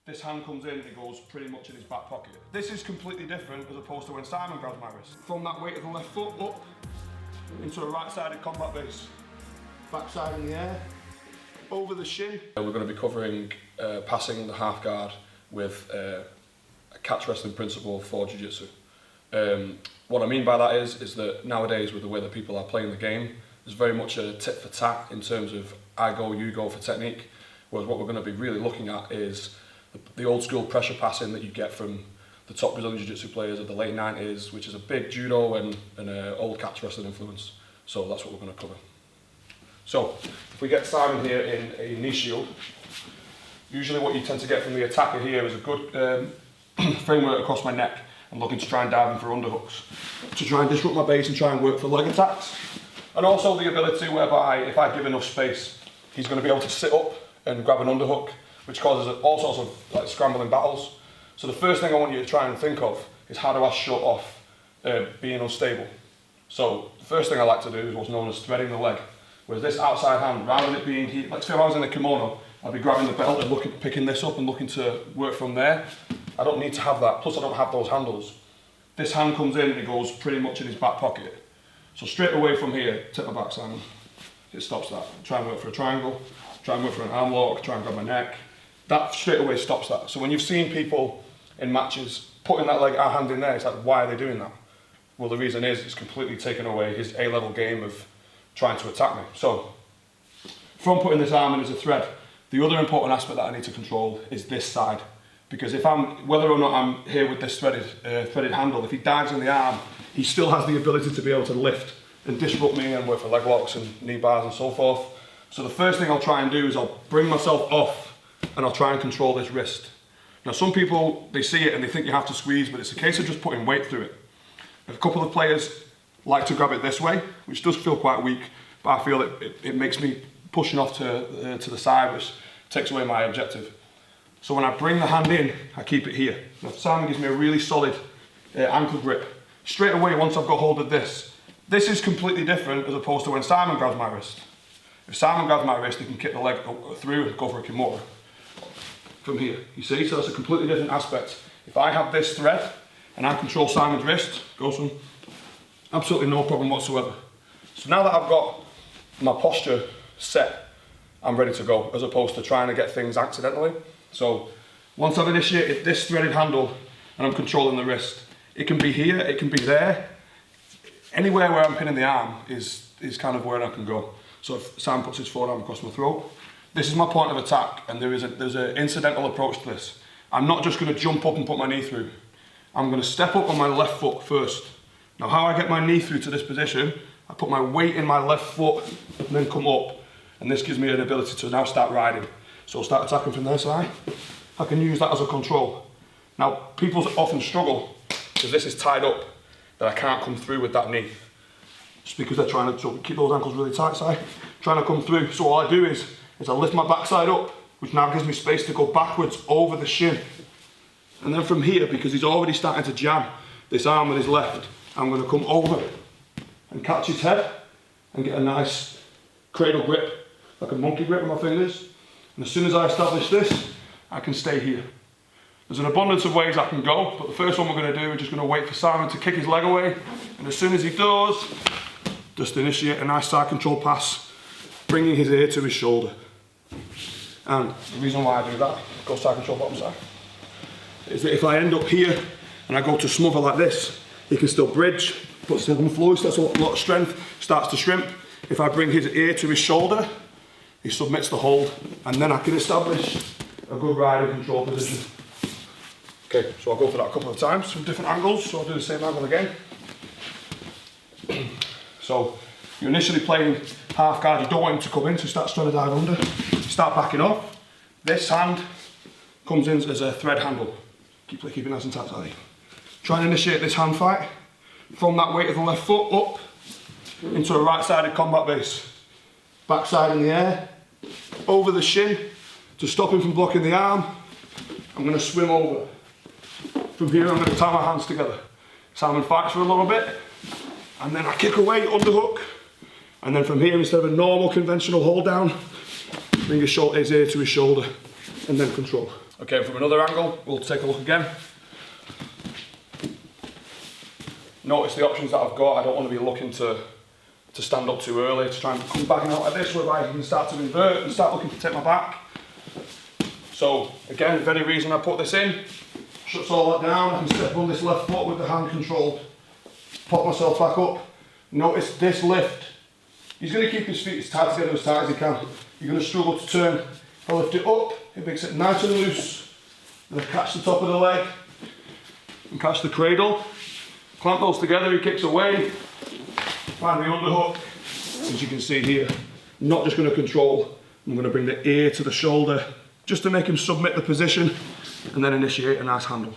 This hand comes in and it goes pretty much in his back pocket. This is completely different as opposed to when Simon grabs my wrist. From that weight of the left foot up into a right-sided combat base. Backside in the air, over the shin. We're going to be covering passing the half guard with a catch wrestling principle for Jiu Jitsu. What I mean by that is that nowadays, with the way that people are playing the game, there's very much a tit for tat in terms of I go, you go for technique. Whereas what we're going to be really looking at is the old school pressure passing that you get from the top Brazilian Jiu-Jitsu players of the late 90s, which is a big judo and old catch wrestling influence. So that's what we're going to cover. So if we get Simon here in a knee shield, usually what you tend to get from the attacker here is a good framework across my neck. I'm looking to try and dive in for underhooks, to try and disrupt my base and try and work for leg attacks. And also the ability whereby if I give enough space, he's going to be able to sit up and grab an underhook, which causes all sorts of like scrambling battles. So the first thing I want you to try and think of is how do I shut off being unstable. So the first thing I like to do is what's known as threading the leg. Whereas this outside hand, rather than it being here, let's say if I was in a kimono, I'd be grabbing the belt and picking this up and looking to work from there. I don't need to have that, plus I don't have those handles. This hand comes in and it goes pretty much in his back pocket. So straight away from here, tip my back, Simon. It stops that. Try and work for a triangle, try and work for an arm lock, try and grab my neck. That straight away stops that. So when you've seen people in matches putting that leg, our hand in there, it's like, why are they doing that? Well, the reason is it's completely taken away his A-level game of trying to attack me. So from putting this arm in as a thread, the other important aspect that I need to control is this side. Because if whether or not I'm here with this threaded handle, if he dives in the arm, he still has the ability to be able to lift and disrupt me and work for leg locks and knee bars and so forth. So the first thing I'll try and do is I'll bring myself off and I'll try and control this wrist. Now some people, they see it and they think you have to squeeze, but it's a case of just putting weight through it. A couple of players like to grab it this way, which does feel quite weak, but I feel it makes me pushing off to the side, which takes away my objective. So when I bring the hand in, I keep it here. Now Simon gives me a really solid ankle grip. Straight away, once I've got hold of this is completely different as opposed to when Simon grabs my wrist. If Simon grabs my wrist, he can kick the leg through and go for a kimura from here, you see? So that's a completely different aspect. If I have this thread and I control Simon's wrist, goes from absolutely no problem whatsoever. So now that I've got my posture set, I'm ready to go, as opposed to trying to get things accidentally. So once I've initiated this threaded handle and I'm controlling the wrist, it can be here, it can be there. Anywhere where I'm pinning the arm is kind of where I can go. So if Sam puts his forearm across my throat, this is my point of attack, and there's an incidental approach to this. I'm not just going to jump up and put my knee through. I'm going to step up on my left foot first. Now how I get my knee through to this position, I put my weight in my left foot and then come up, and this gives me an ability to now start riding. So I'll start attacking from their side. I can use that as a control. Now people often struggle because this is tied up, that I can't come through with that knee. Just because they're trying to keep those ankles really tight, trying to come through. So all I do is I lift my backside up, which now gives me space to go backwards over the shin. And then from here, because he's already starting to jam this arm with his left, I'm going to come over and catch his head and get a nice cradle grip, like a monkey grip with my fingers. And as soon as I establish this, I can stay here. There's an abundance of ways I can go, but the first one we're going to do, we're just going to wait for Simon to kick his leg away. And as soon as he does, just initiate a nice side control pass, bringing his ear to his shoulder. And the reason why I do that, go side control bottom side, is that if I end up here and I go to smother like this, he can still bridge, puts it on the floor, he starts a lot of strength, starts to shrimp. If I bring his ear to his shoulder, he submits the hold, and then I can establish a good riding control position. Okay, so I'll go for that a couple of times from different angles, so I'll do the same angle again. So you're initially playing half guard, you don't want him to come in, so he starts trying to dive under. You start backing off. This hand comes in as a thread handle. Keep it nice and tight, Sally. Try and initiate this hand fight from that weight of the left foot up into a right-sided combat base. Backside in the air, over the shin, to stop him from blocking the arm. I'm going to swim over. From here I'm going to tie my hands together. Simon fights for a little bit, and then I kick away, underhook, and then from here, instead of a normal conventional hold down, bring his ear to his shoulder, and then control. Okay, from another angle, we'll take a look again. Notice the options that I've got. I don't want to be looking to stand up too early, to try and come back out like this, whereby I can start to invert and start looking to take my back. So again, the very reason I put this in, shuts all that down. I can step on this left foot with the hand controlled, pop myself back up. Notice this lift. He's going to keep his feet as tight together as tight as he can. You're going to struggle to turn. If I lift it up, it makes it nice and loose. Then I catch the top of the leg and catch the cradle. Clamp those together, he kicks away. Find the underhook, as you can see here. I'm not just going to control, I'm going to bring the ear to the shoulder just to make him submit the position and then initiate a nice handle.